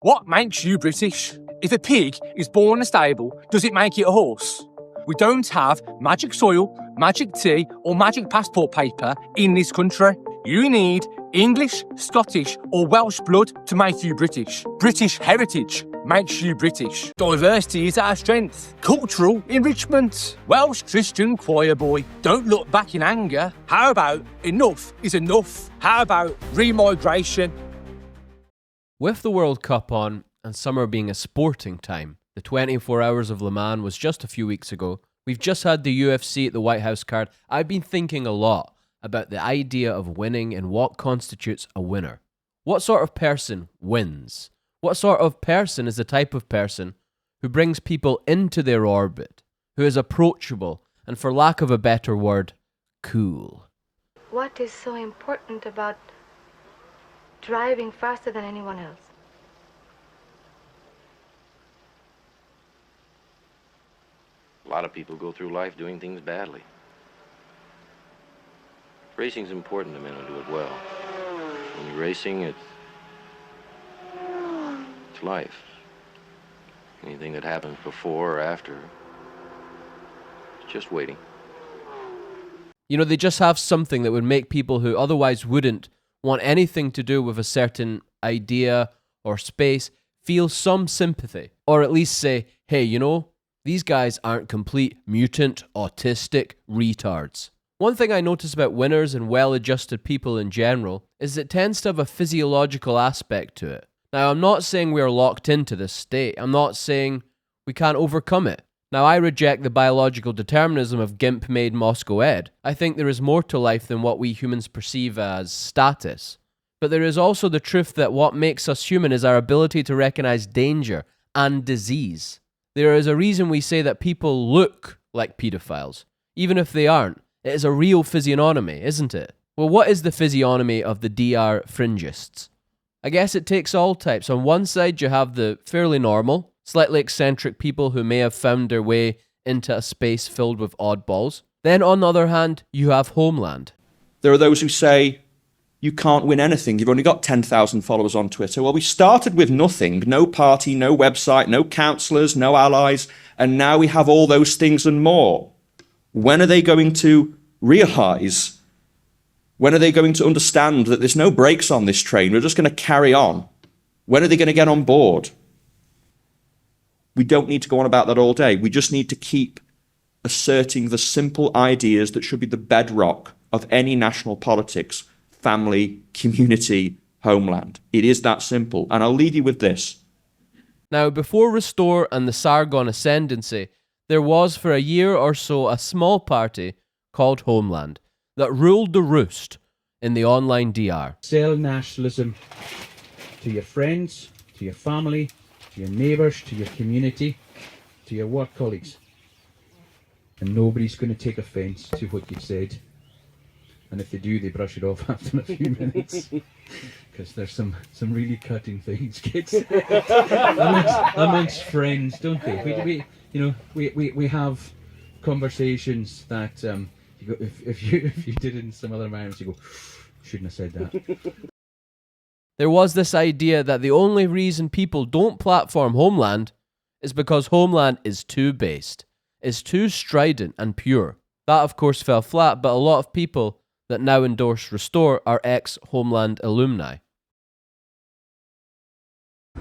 What makes you British? If a pig is born in a stable, does it make it a horse? We don't have magic soil, magic tea, or magic passport paper in this country. You need English, Scottish, or Welsh blood to make you British. British heritage makes you British. Diversity is our strength. Cultural enrichment. Welsh Christian choir boy. Don't look back in anger. How about enough is enough? How about remigration? With the World Cup on, and summer being a sporting time, the 24 Hours of Le Mans was just a few weeks ago. We've just had the UFC at the White House card. I've been thinking a lot about the idea of winning and what constitutes a winner. What sort of person wins? What sort of person is the type of person who brings people into their orbit, who is approachable, and for lack of a better word, cool? What is so important about driving faster than anyone else? A lot of people go through life doing things badly. Racing's important to men who do it well. When you're racing, it's life. Anything that happens before or after, it's just waiting. You know, they just have something that would make people who otherwise wouldn't want anything to do with a certain idea or space feel some sympathy, or at least say, hey, you know, these guys aren't complete mutant, autistic retards. One thing I notice about winners and well-adjusted people in general is it tends to have a physiological aspect to it. Now, I'm not saying we are locked into this state. I'm not saying we can't overcome it. Now, I reject the biological determinism of GIMP-made Moscow Ed. I think there is more to life than what we humans perceive as status. But there is also the truth that what makes us human is our ability to recognize danger and disease. There is a reason we say that people look like pedophiles, even if they aren't. It is a real physiognomy, isn't it? Well, what is the physiognomy of the DR fringists? I guess it takes all types. On one side, you have the fairly normal, slightly eccentric people who may have found their way into a space filled with oddballs. Then, on the other hand, you have Homeland. There are those who say, you can't win anything. You've only got 10,000 followers on Twitter. Well, we started with nothing. No party, no website, no counsellors, no allies. And now we have all those things and more. When are they going to realise? When are they going to understand that there's no brakes on this train? We're just going to carry on. When are they going to get on board? We don't need to go on about that all day. We just need to keep asserting the simple ideas that should be the bedrock of any national politics: family, community, homeland. It is that simple. And I'll leave you with this. Now, before Restore and the Sargon Ascendancy, there was for a year or so a small party called Homeland that ruled the roost in the online DR. Sell nationalism to your friends, to your family, to your neighbours, to your community, to your work colleagues. And nobody's going to take offence to what you've said. And if they do, they brush it off after a few minutes. Because there's some really cutting things, kids. amongst friends, don't they? We have conversations that you go, if you did it in some other environments, you go, shouldn't have said that. There was this idea that the only reason people don't platform Homeland is because Homeland is too based, is too strident and pure. That, of course, fell flat, but a lot of people that now endorse Restore are ex-Homeland alumni.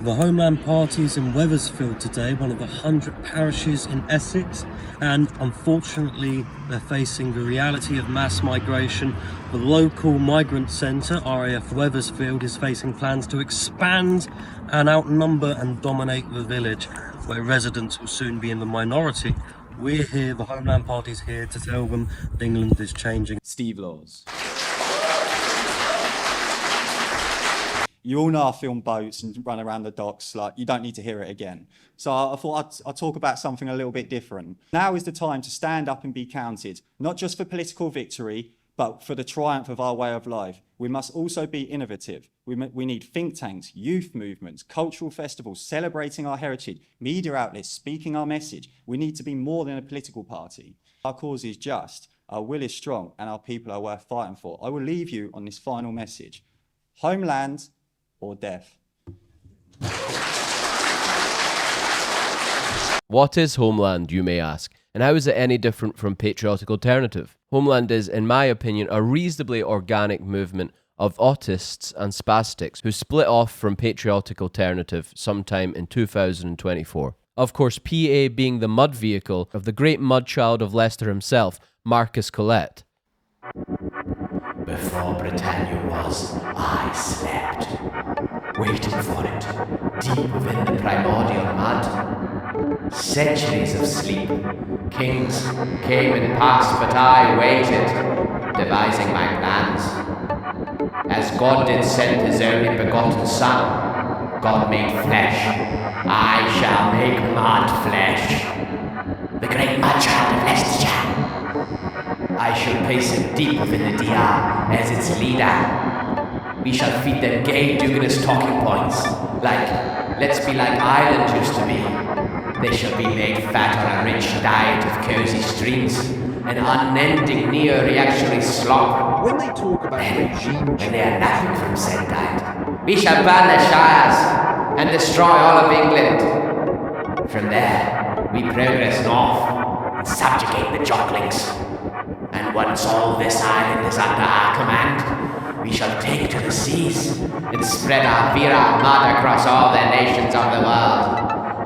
The Homeland Party is in Wethersfield today, one of the 100 parishes in Essex, and unfortunately they're facing the reality of mass migration. The local migrant centre, RAF Wethersfield, is facing plans to expand and outnumber and dominate the village, where residents will soon be in the minority. We're here, the Homeland Party's here to tell them that England is changing. Steve Laws. You all know I film boats and run around the docks, like, you don't need to hear it again. So I thought I'd talk about something a little bit different. Now is the time to stand up and be counted, not just for political victory, but for the triumph of our way of life. We must also be innovative. We need think tanks, youth movements, cultural festivals, celebrating our heritage, media outlets, speaking our message. We need to be more than a political party. Our cause is just, our will is strong, and our people are worth fighting for. I will leave you on this final message. Homeland or death. What is Homeland, you may ask, and how is it any different from Patriotic Alternative? Homeland is, in my opinion, a reasonably organic movement of autists and spastics who split off from Patriotic Alternative sometime in 2024. Of course, PA being the mud vehicle of the great mud child of Leicester himself, Marcus Collette. Before Britannia was, I slept, waiting for it, deep within the primordial mud. Centuries of sleep. Kings came and passed, but I waited, devising my plans. As God did send his only begotten Son, God made flesh. I shall make mud flesh. The great mud child of Leicestershire. I shall place him deep within the DR as its leader. We shall feed them gay Duganist talking points, like, let's be like Ireland used to be. They shall be made fat on a rich diet of cosy streams, an unending neo-reactionary slop. When they talk about regime when they are nothing from said diet, we shall burn their shires and destroy all of England. From there, we progress north and subjugate the Jocklings. And once all this island is under our command, we shall take to the seas and spread our virile mud across all the nations of the world,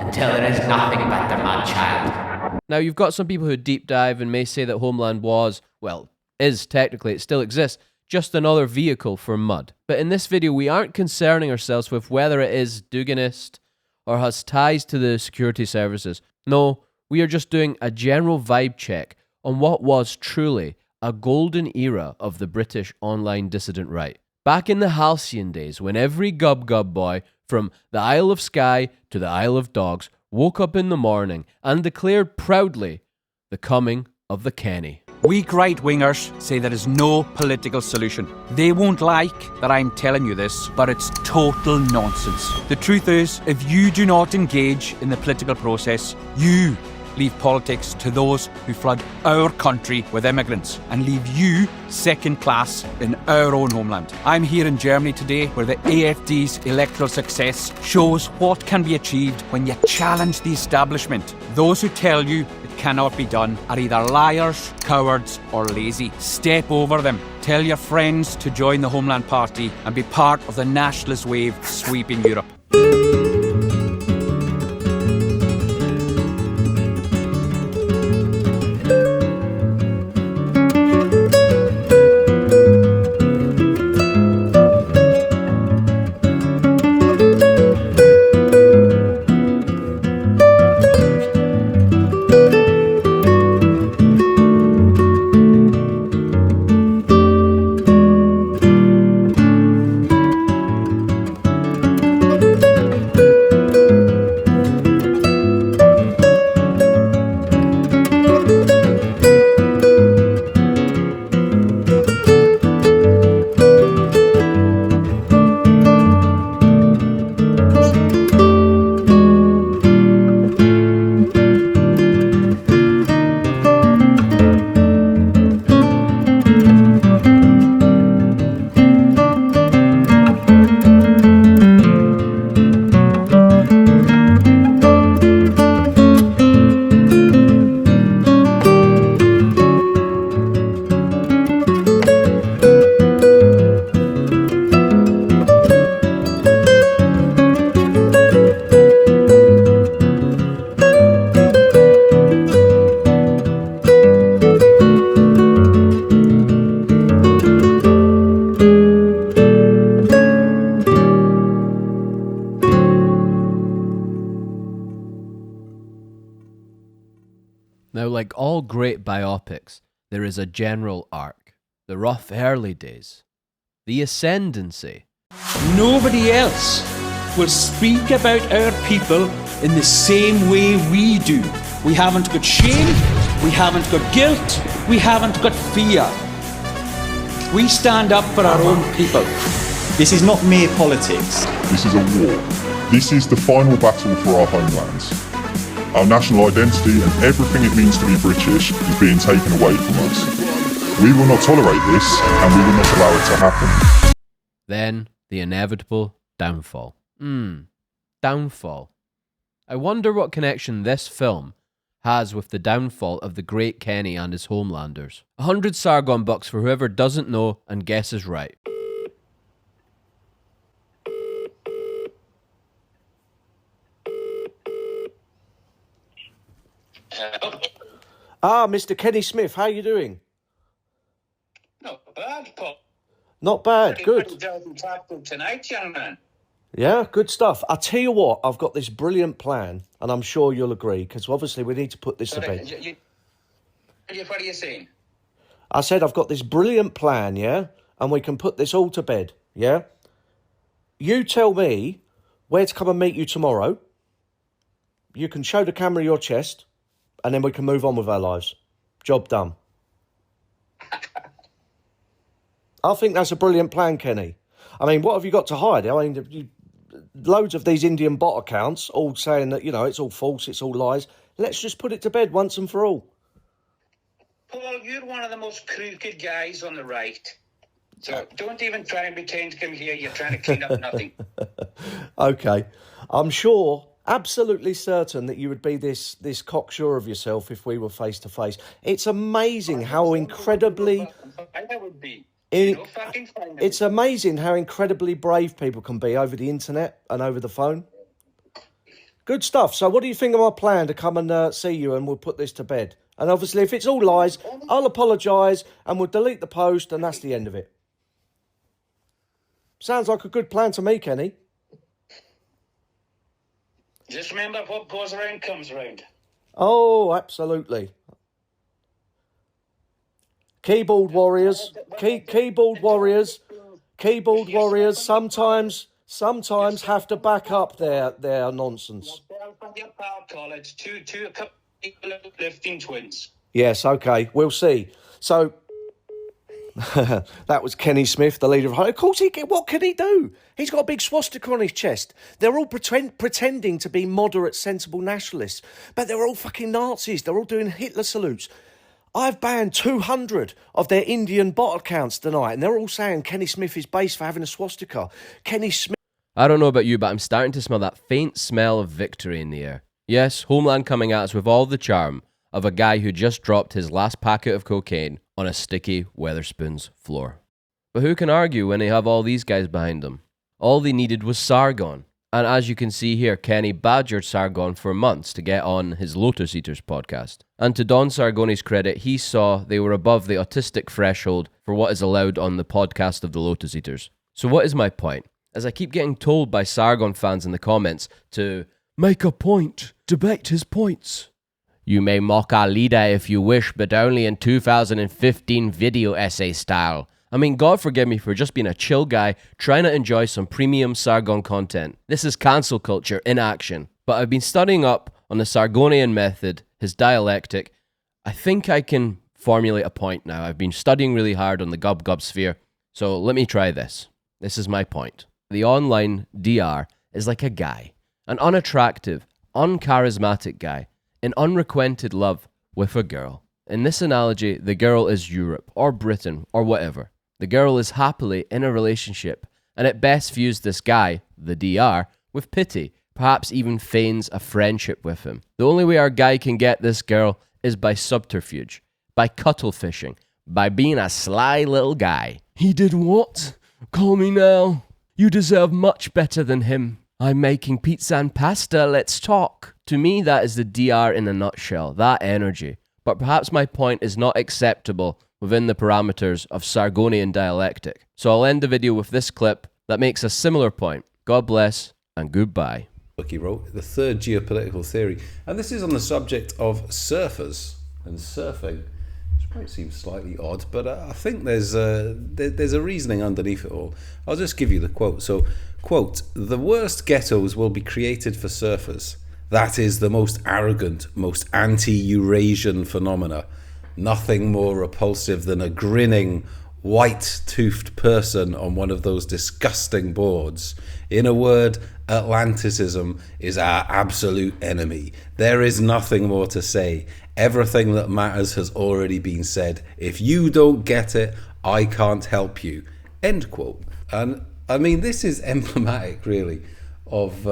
until there is nothing but the mud child. Now, you've got some people who deep dive and may say that Homeland was, well, is technically, it still exists, just another vehicle for mud. But in this video, we aren't concerning ourselves with whether it is Duganist or has ties to the security services. No, we are just doing a general vibe check on what was truly a golden era of the British online dissident right. Back in the halcyon days, when every gub-gub boy from the Isle of Skye to the Isle of Dogs woke up in the morning and declared proudly the coming of the Kenny. Weak right-wingers say there is no political solution. They won't like that I'm telling you this, but it's total nonsense. The truth is, if you do not engage in the political process, you leave politics to those who flood our country with immigrants and leave you second class in our own homeland. I'm here in Germany today where the AfD's electoral success shows what can be achieved when you challenge the establishment. Those who tell you it cannot be done are either liars, cowards or lazy. Step over them. Tell your friends to join the Homeland Party and be part of the nationalist wave sweeping Europe. Now, like all great biopics, there is a general arc. The rough early days. The ascendancy. Nobody else will speak about our people in the same way we do. We haven't got shame, we haven't got guilt, we haven't got fear. We stand up for our own people. This is not mere politics. This is a war. This is the final battle for our homelands. Our national identity and everything it means to be British is being taken away from us. We will not tolerate this, and we will not allow it to happen. Then, the inevitable downfall. Downfall. I wonder what connection this film has with the downfall of the great Kenny and his Homelanders. 100 Sargon bucks for whoever doesn't know and guesses right. Ah, Mr. Kenny Smith, how you doing? Not bad, Paul. Not bad, good. Pretty dozen tackle tonight, young man. Yeah, good stuff. I'll tell you what, I've got this brilliant plan, and I'm sure you'll agree, because obviously we need to put this to bed. What are you saying? I said I've got this brilliant plan, yeah? And we can put this all to bed, yeah? You tell me where to come and meet you tomorrow. You can show the camera your chest, and then we can move on with our lives. Job done. I think that's a brilliant plan, Kenny. I mean, what have you got to hide? I mean, loads of these Indian bot accounts all saying that, you know, it's all false, it's all lies. Let's just put it to bed once and for all. Paul, you're one of the most crooked guys on the right. So don't even try and pretend to come here. You're trying to clean up nothing. Okay. I'm sure, absolutely certain that you would be this cocksure of yourself if we were face to face. It's amazing how incredibly... I would be. It's amazing how incredibly brave people can be over the internet and over the phone. Good stuff. So what do you think of my plan to come and see you, and we'll put this to bed? And obviously, if it's all lies, I'll apologise and we'll delete the post, and that's the end of it. Sounds like a good plan to me, Kenny. Just remember, what goes around comes around. Oh, absolutely. Keyboard warriors, keyboard warriors sometimes have to back up their nonsense. Two lifting twins. Yes, okay, we'll see. So, that was Kenny Smith, the leader of... Of course, what can he do? He's got a big swastika on his chest. They're all pretending to be moderate, sensible nationalists, but they're all fucking Nazis. They're all doing Hitler salutes. I've banned 200 of their Indian bot accounts tonight, and they're all saying Kenny Smith is based for having a swastika. Kenny Smith... I don't know about you, but I'm starting to smell that faint smell of victory in the air. Yes, Homeland coming at us with all the charm of a guy who just dropped his last packet of cocaine on a sticky Wetherspoon's floor. But who can argue when they have all these guys behind them? All they needed was Sargon. And as you can see here, Kenny badgered Sargon for months to get on his Lotus Eaters podcast. And to Don Sargoni's credit, he saw they were above the autistic threshold for what is allowed on the podcast of the Lotus Eaters. So what is my point? As I keep getting told by Sargon fans in the comments to make a point, debate his points. You may mock our leader if you wish, but only in 2015 video essay style. I mean, God forgive me for just being a chill guy trying to enjoy some premium Sargon content. This is cancel culture in action. But I've been studying up on the Sargonian method, his dialectic. I think I can formulate a point now. I've been studying really hard on the gub-gub sphere, so let me try this. This is my point. The online DR is like a guy, an unattractive, uncharismatic guy, in unrequited love with a girl. In this analogy, the girl is Europe, or Britain, or whatever. The girl is happily in a relationship, and at best views this guy, the DR, with pity, perhaps even feigns a friendship with him. The only way our guy can get this girl is by subterfuge, by cuttle fishing, by being a sly little guy. He did what? Call me now. You deserve much better than him. I'm making pizza and pasta, let's talk. To me, that is the DR in a nutshell, that energy. But perhaps my point is not acceptable within the parameters of Sargonian dialectic. So I'll end the video with this clip that makes a similar point. God bless and goodbye. He wrote The Third Geopolitical Theory, and this is on the subject of surfers and surfing, which might seem slightly odd, but I think there's a reasoning underneath it all. I'll just give you the quote. So, quote, "The worst ghettos will be created for surfers. That is the most arrogant, most anti-Eurasian phenomena. Nothing more repulsive than a grinning, white-toothed person on one of those disgusting boards. In a word, Atlanticism is our absolute enemy. There is nothing more to say. Everything that matters has already been said. If you don't get it, I can't help you." End quote. And I mean, this is emblematic, really, of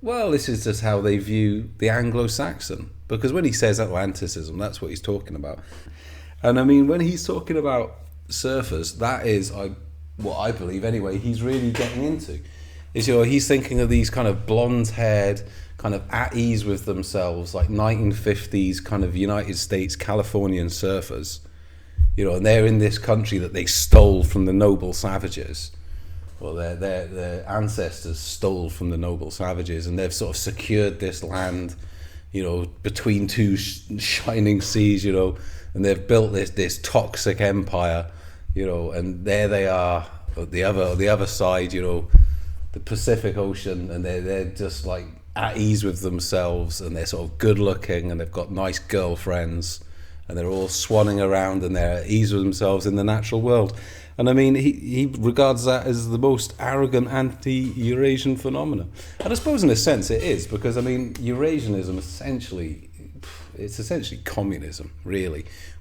Well, this is just how they view the Anglo-Saxon. Because when he says Atlanticism, that's what he's talking about. And I mean, when he's talking about surfers, that is what I believe anyway, he's really getting into. Is, you know, he's thinking of these kind of blonde-haired, kind of at ease with themselves, like 1950s kind of United States Californian surfers. You know, and they're in this country that they stole from the noble savages. Well, their ancestors stole from the noble savages, and they've sort of secured this land, you know, between two shining seas, you know, and they've built this toxic empire, you know, and there they are at the other side, you know, the Pacific Ocean, and they're just like at ease with themselves, and they're sort of good looking, and they've got nice girlfriends, and they're all swanning around, and they're at ease with themselves in the natural world. And I mean, he regards that as the most arrogant anti-Eurasian phenomenon. And I suppose in a sense it is, because I mean, Eurasianism it's essentially communism, really.